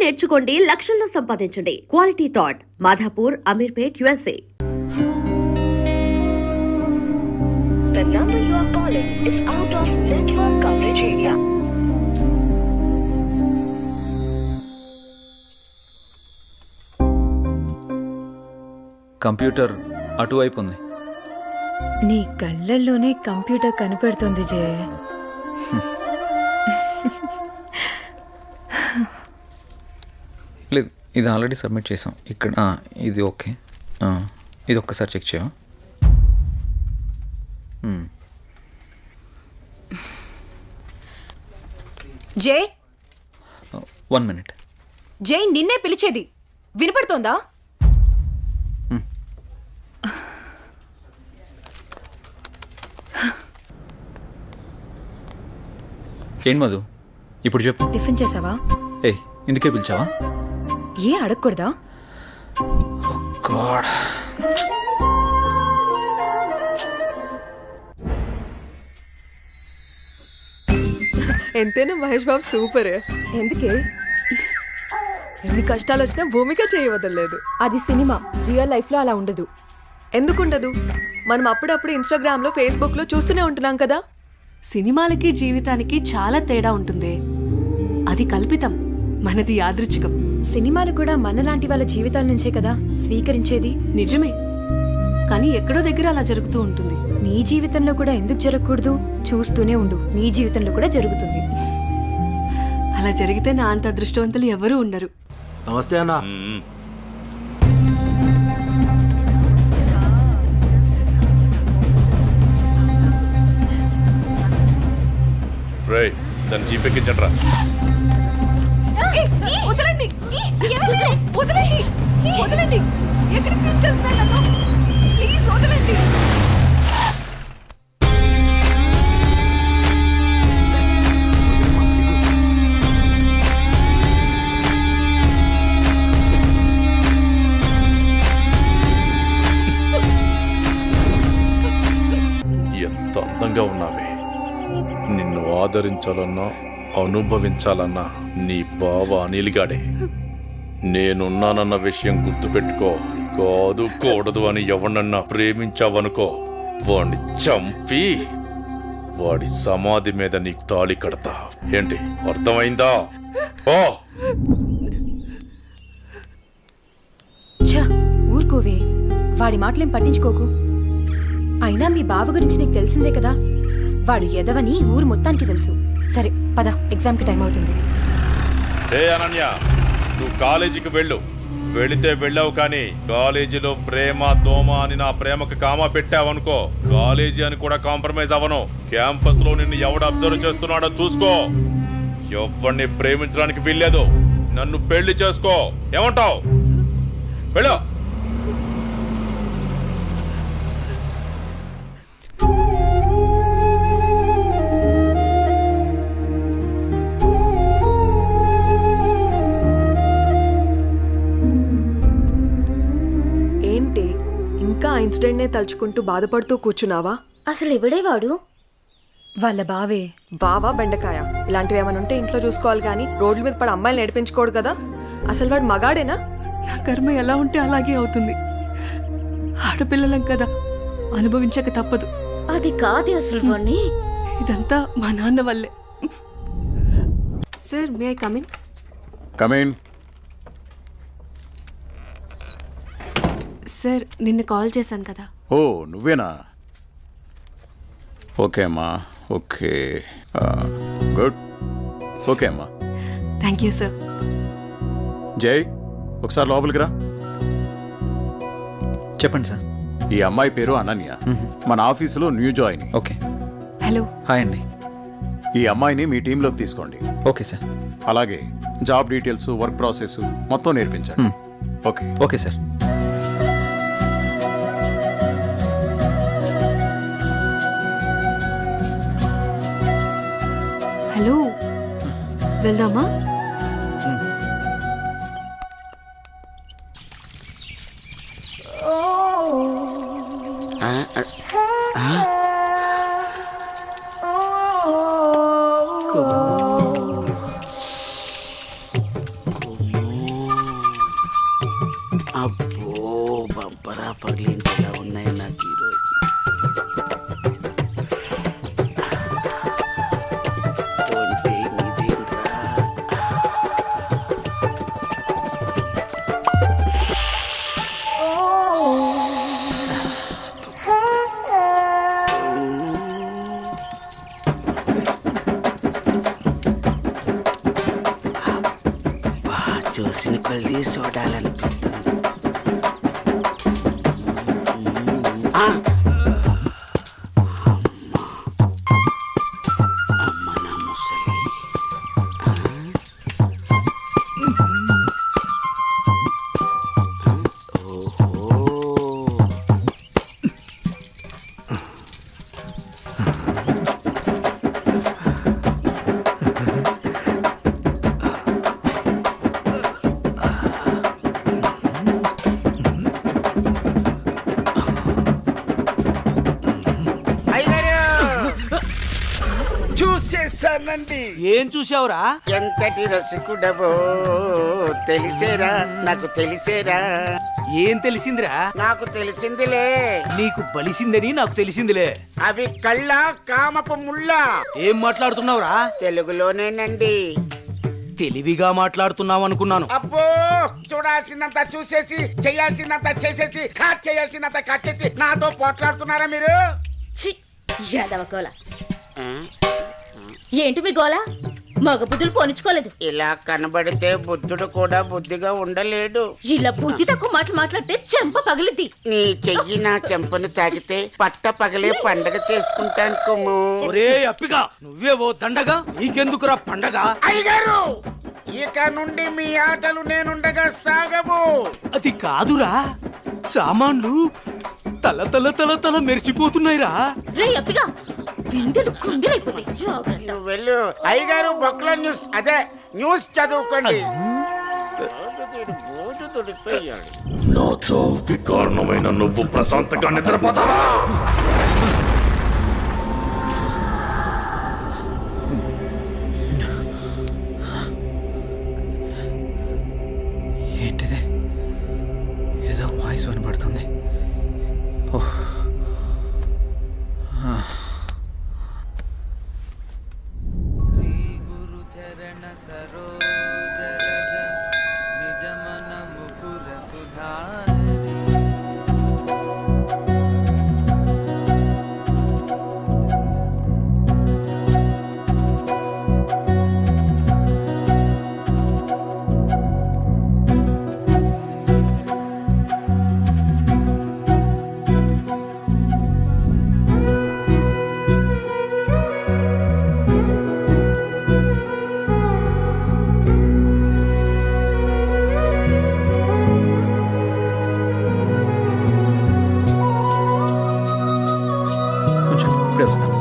నేర్చుకోండి, లక్షల్లో సంపాదించండి. Quality thought Madhapur, Ameerpet, USA. The number you are calling is out of network coverage area. Computer అటువైపు ఉంది. నీ కళ్ళల్లోనే కంప్యూటర్ కనపడుతుంది జయ. లేదు, ఇది ఆల్రెడీ సబ్మిట్ చేసాం. ఇక్కడ ఇది ఓకే. ఇది ఒక్కసారి చెక్ చేయవా? జై 1 minute. జై నిన్నే పిలిచేది వినపడుతోందా? ఏం మధు, ఇప్పుడు చెప్పు. టిఫిన్ చేసావా? ఇందుకే పిలిచావా? ఏ అడగకూడదా? ఎంతైనా మహేష్ బాబు సూపర్. ఎందుకే ఎన్ని కష్టాలు వచ్చినా భూమిక చేయవదలేదు. అది సినిమా, రియల్ లైఫ్ లో అలా ఉండదు. ఎందుకుండదు? మనం అప్పుడప్పుడు ఇన్స్టాగ్రామ్ లో, ఫేస్బుక్ లో చూస్తూనే ఉంటున్నాం కదా. సినిమాలకి జీవితానికి చాలా తేడా ఉంటుంది. అది కల్పితం, మనది యాదృచ్ఛికం. సినిమాలు కూడా మనలాంటి వాళ్ళ జీవితాల నుంచే కదా స్వీకరించేది. నిజమే, కానీ ఎక్కడో దగ్గర అలా జరుగుతూ ఉంటుంది. నీ జీవితంలో కూడా ఎందుకు జరగకూడదు? చూస్తూనే ఉండు, నీ జీవితంలో కూడా జరుగుతుంది. అలా జరిగితే నా అంత అదృష్టవంతులు ఎవరూ ఉండరు. నమస్తే అన్న. దాన్ని జీపెక్కించట్రా. వదలండి, వదలండి, వదలండి. ఎక్కడికి తీసుకెళ్తున్నారు నన్ను? ప్లీజ్ వదలండి. ఎంత అందంగా ఉన్నావే. నిన్ను ఆదరించాలన్నా అనుభవించాలన్నా నీ బావ అనిల్గాడే. నేనున్నానన్న విషయం గుర్తుపెట్టుకో. కాదు కూడదు అని ఎవరినన్నా ప్రేమించావనుకో, వాడిని చంపి వాడి సమాధి మీద నీకు తాళి కడతా. ఏంటి, అర్థమైందా? ఓ ఊరుకోవే, వాడి మాటలేం పట్టించుకోకు. అయినా మీ బావ గురించి నీకు తెలిసిందే కదా. వాడు ఎదవని ఊరు మొత్తానికి తెలుసు. సరే పద, ఎగ్జామ్కి టైం అవుతుంది. ఏ అనన్య, నువ్వు కాలేజీకి వెళ్ళు. వెళితే వెళ్ళావు, కానీ కాలేజీలో ప్రేమ దోమ అని నా ప్రేమకు కామా పెట్టావనుకో, కాలేజీ అని కూడా కాంప్రమైజ్ అవ్వను. క్యాంపస్ లో నిన్ను ఎవడు అబ్జర్వ్ చేస్తున్నాడో చూసుకో. ఎవరిని ప్రేమించడానికి వీల్లేదు. నన్ను పెళ్లి చేసుకో. ఏమంటావు? వెళ్ళు. ఇన్సిడెంట్ నే తలుచుకుంటూ బాధపడుతూ కూర్చున్నావా? అసలు ఎవడే వాడు? వాళ్ళ బావే. బావా బెండకాయ ఇలాంటివి ఏమైనా ఉంటే ఇంట్లో చూసుకోవాలి, కానీ రోడ్ల మీద పడి అమ్మాయిలు నడిపించుకోడు కదా. అసలు వాడు మగాడేనా? నా కర్మ ఎలా ఉంటే అలాగే అవుతుంది. ఆడపిల్లలం కదా, అనుభవించక తప్పదు. అది కాదు అసలు వాణ్ణి. ఇదంతా మా నాన్న వల్లే. Sir, may I come in? Come in. Sir, నిన్న కాల్ చేశాను కదా. ఓ, నువ్వేనా? ఓకే అమ్మా, ఓకే, గుడ్. ఓకే అమ్మా, థ్యాంక్ యూ సార్. జై, ఒకసారి లోపలికి రా. చెప్పండి సార్. ఈ అమ్మాయి పేరు అనన్య, మన ఆఫీసులో new join. Okay. Hello. Hi అండి. ఈ అమ్మాయిని మీ టీంలోకి తీసుకోండి. Okay sir. అలాగే జాబ్ డీటెయిల్స్, వర్క్ ప్రాసెస్ మొత్తం నేర్పించండి. ఓకే. Okay sir. హలో, వెళ్దామా? పగలేంటి ఎలా ఉన్నాయి నాకు ఈరోజు. తోంటే నీదేంట్రా? చూసిన కొద్ది చూడాలనిపిస్తుంది. అమ్మ నా ముసలి. ఓహో. చూసేసానండి. ఏం చూసావురా? ఎంతటి రసికుడవో తెలిసేరా, నాకు తెలిసేరా. ఏం తెలిసిందిరా? నాకు తెలిసిందిలే. నీకు బలిసిందని నాకు తెలిసిందిలే. అవి కళ్ళ కామపు ముళ్ళ. ఏం మాట్లాడుతున్నావురా? తెలుగులోనేనండి. తెలివిగా మాట్లాడుతున్నావు అనుకున్నాను. అబ్బో, చూడాల్సిందంతా చూసేసి చేయాల్సిందంతా చేసేసి కట్ చేయాల్సిందంతా కట్ చేసి నాతో పోట్లాడుతున్నారా మీరు? యాదవ గోల ఏంటి మీ గోల? మగ బుద్ధులు పోనిచ్చుకోలేదు. ఇలా కనబడితే బుద్ధుడు కూడా బుద్ధిగా ఉండలేడు. ఇలా బుద్ధి తక్కువ మాటలు మాట్లాడితే చెంప పగిలిద్ది. నీ చెయ్యి నా చెంపను తాకితే పట్ట పగలే పండగ చేసుకుంటాను కుమ్ము. ఒరే అప్పిగా, నువ్వేవో దండగా, నీకెందుకురా పండగ? అయ్యగారు, ఇక నుండి మీ ఆటలు నేనుండగా సాగవు. అది కాదురా, సామాన్లు తల తల తల తల మెరిచిపోతున్నాయిరా. రే అప్పిగా, బిందెలు కుందెలైపోతాయి. జాగ్రత్త. నువ్వు వెళ్ళు. అయ్యగారు, బొక్కల న్యూస్ అదే న్యూస్ చదువుకోండి. నా చావుకి కారణమైన నువ్వు ప్రశాంతంగా నిద్రపోతావా? ఏంటిది? ఏదో వాయిస్ వినబడుతుంది. ఓహ్. శ్రీ గురు చరణ సరోజ రజ నిజ మన ముకుర సుధారి. కొంచెం ఇప్పుడే వస్తాను.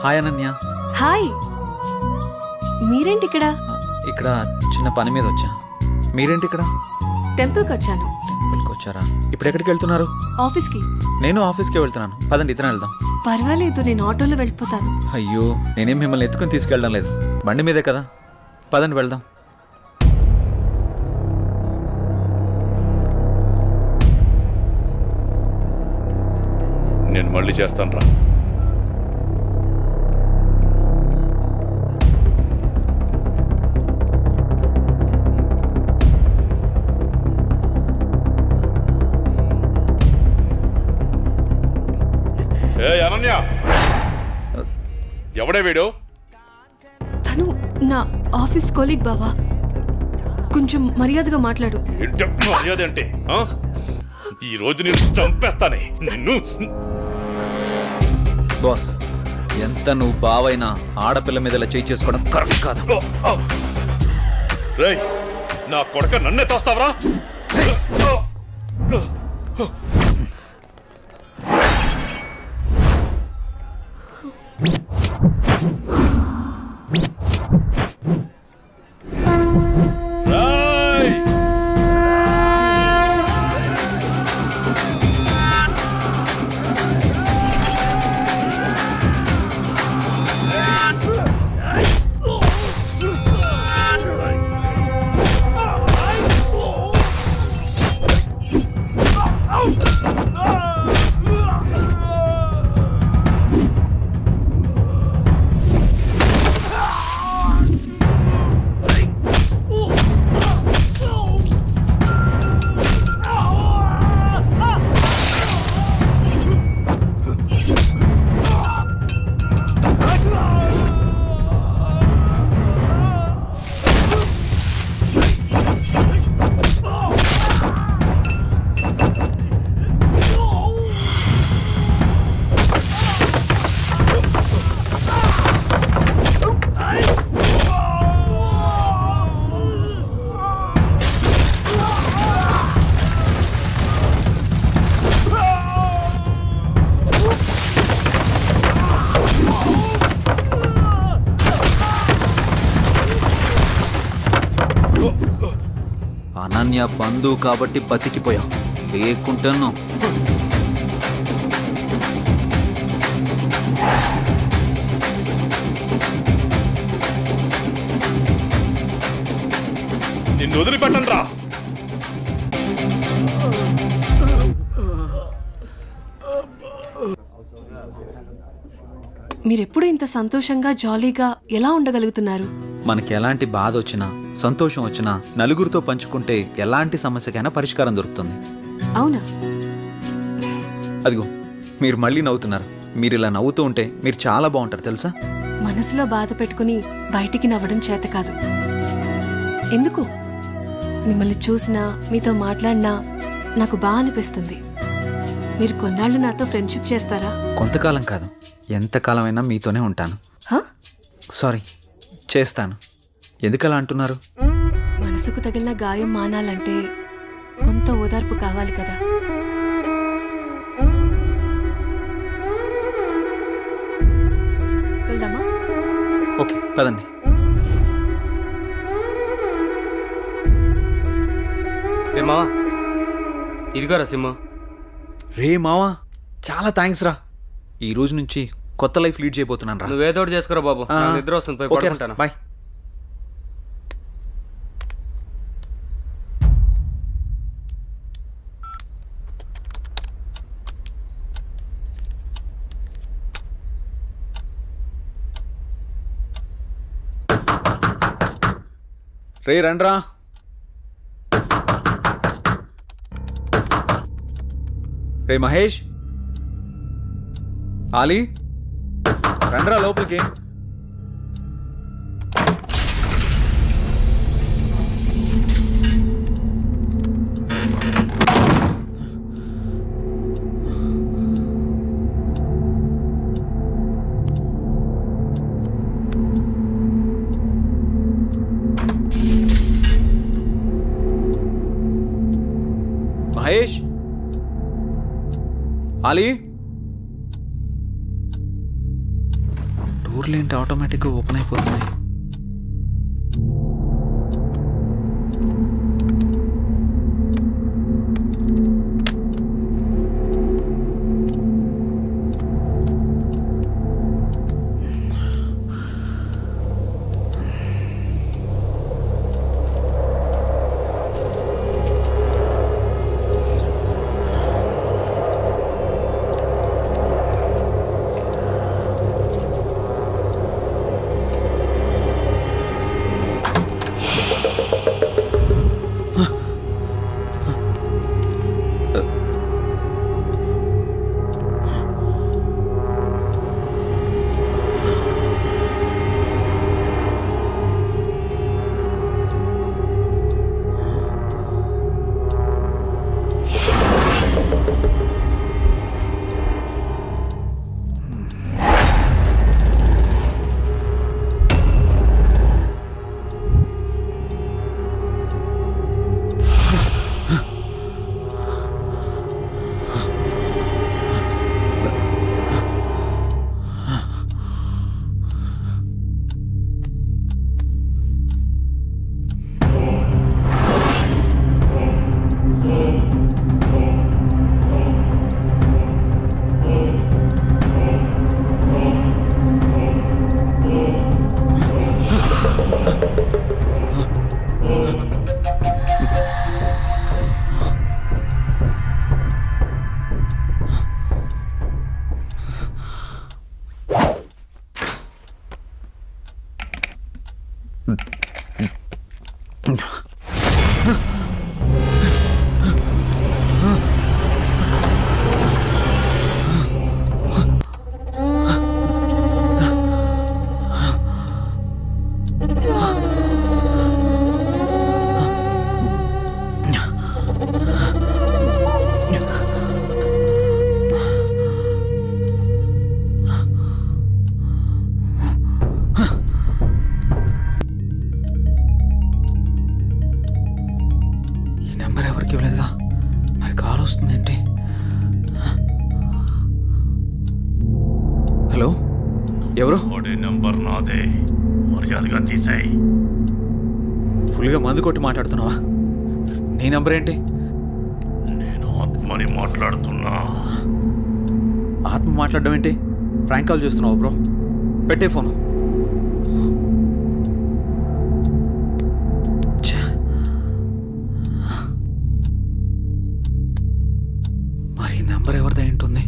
హాయ్ అనన్య. హాయ్, మీరేంటి ఇక్కడ? ఇక్కడ చిన్న పని మీద వచ్చా. మీరేంటి ఇక్కడ? టెంపుల్కి వచ్చాను. టెంపుల్కి వచ్చారా? ఇప్పుడు ఎక్కడికి వెళ్తున్నారు? ఆఫీస్కి. నేను ఆఫీస్కి వెళ్తున్నాను. పదండి, ఇద్దరం వెళ్దాం. పర్వాలేదు, నేను ఆటోలో వెళ్ళిపోతాను. అయ్యో, నేనేం మిమ్మల్ని ఎత్తుకుని తీసుకెళ్ళడం లేదు, బండి మీదే కదా. పదండి వెళ్దాం. నేను మళ్ళీ చేస్తాను రా. ఏ అనన్య, ఎవడే వీడు? తను నా ఆఫీస్ కొలీగ్ బావా. కొంచెం మర్యాదగా మాట్లాడు. ఏంటి మర్యాద అంటే? ఆ? ఈ రోజు నేను చంపేస్తానే నిన్ను. బాస్, ఎంత నువ్వు బావైనా ఆడపిల్ల మీద ఇలా చేయి చేసుకోవడం కరెక్ట్ కాదు. రేయ్, నా కొడక నన్నే తోస్తావరా? అనన్య బంధువు కాబట్టి బతికిపోయావు, లేకుంటాను. నిన్ను వదిలిపెట్టను రా. మీరెప్పుడు ఇంత సంతోషంగా జాలీగా ఎలా ఉండగలుగుతున్నారు? మనకి ఎలాంటి బాధ వచ్చినా సంతోషం వచ్చినా నలుగురితో పంచుకుంటే ఎలాంటి సమస్యకైనా పరిష్కారం దొరుకుతుంది. అవునా? అదిగో మీరు మళ్ళీ నవ్వుతున్నారు. మీరు ఇలా నవ్వుతూ ఉంటే మీరు చాలా బాగుంటారు తెలుసా. మనసులో బాధ పెట్టుకుని బయటికి నవ్వడం చేత కాదు. ఎందుకు? మిమ్మల్ని చూసినా మీతో మాట్లాడినా నాకు బాగా అనిపిస్తుంది. మీరు కొన్నాళ్ళు నాతో ఫ్రెండ్షిప్ చేస్తారా? కొంతకాలం కాదు, ఎంతకాలమైనా మీతోనే ఉంటాను. హ? సారీ, చేస్తాను. ఎందుకలా అంటున్నారు? మనసుకు తగిలిన గాయం మానాలంటే కొంత ఓదార్పు కావాలి కదా. వెళ్దామా? ఓకే పదండి. రే మావా, ఇదిగోరా సిమ్ము. రే మావా, చాలా థ్యాంక్స్ రా. ఈ రోజు నుంచి కొత్త లైఫ్ లీడ్ చేయబోతున్నాను రా. నువ్వేదో ఒకటి చేసుకురా బాబు, నాకు నిద్ర వస్తుంది, పోయి ఓకే పడుకుంటాను. బాయ్. రే రండ్రా. రే మహేష్, ఆలీ, రండ్రా లోపలికి. మహేష్, ఆలీ, డోర్లు ఏంటి ఆటోమేటిక్గా ఓపెన్ అయిపోతున్నాయి? హలో, ఎవరు? నెంబర్ నాదే, మర్యాదగా తీసేయ్. ఫుల్గా మందు కొట్టి మాట్లాడుతున్నావా? నీ నంబర్ ఏంటి? నేను ఆత్మని మాట్లాడుతున్నా. ఆత్మ మాట్లాడడం ఏంటి? ప్రాంక్ కాల్ చేస్తున్నావు బ్రో. పెట్టే ఫోన్. మరి నెంబర్ ఎవరిదై ఉంటుంది?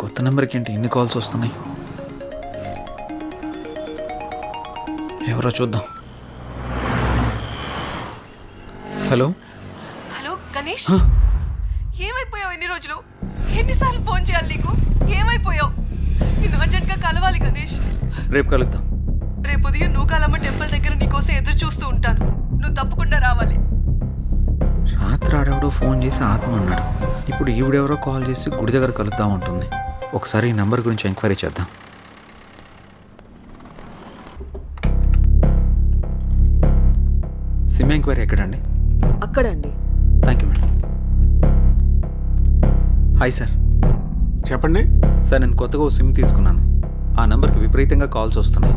కొత్త నెంబర్కి ఏంటి ఇన్ని కాల్స్ వస్తున్నాయి? ఎవరో చూద్దాం. హలో హలో గణేష్, ఏమైపోయావు? ఎన్ని రోజులు, ఎన్నిసార్లు ఫోన్ చేయాలి నీకు? ఏమైపోయావు? నేను అర్జెంట్గా కలవాలి గణేష్. రేపు కలుద్దాం. రేపు ఉదయం నూకాలమ్మ టెంపుల్ దగ్గర నీకోసం ఎదురు చూస్తూ ఉంటాను. నువ్వు తప్పకుండా రావాలి. రాత్రి ఆడెవడో ఫోన్ చేసి ఆత్మ అన్నాడు. ఇప్పుడు ఈవిడెవరో కాల్ చేసి గుడి దగ్గర కలుద్దాం ఉంటుంది. ఒకసారి ఈ నెంబర్ గురించి ఎంక్వైరీ చేద్దాం. సిమ్ ఎంక్వైరీ ఎక్కడండి? అక్కడండి. Thank you madam. Hi sir. చెప్పండి. సార్, నేను కొత్తగా ఓ సిమ్ తీసుకున్నాను. ఆ నెంబర్కి విపరీతంగా కాల్స్ వస్తున్నాయి.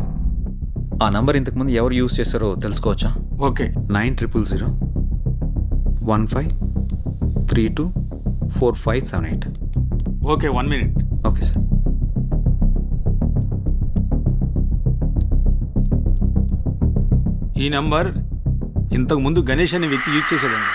ఆ నెంబర్ ఇంతకుముందు ఎవరు యూజ్ చేశారో తెలుసుకోవచ్చా? Okay. 9000 15324578. Okay, 1 minute. Okay sir. ఈ నంబర్ ఇంతకు ముందు గణేష్ అనే వ్యక్తి యూజ్ చేశాడండి.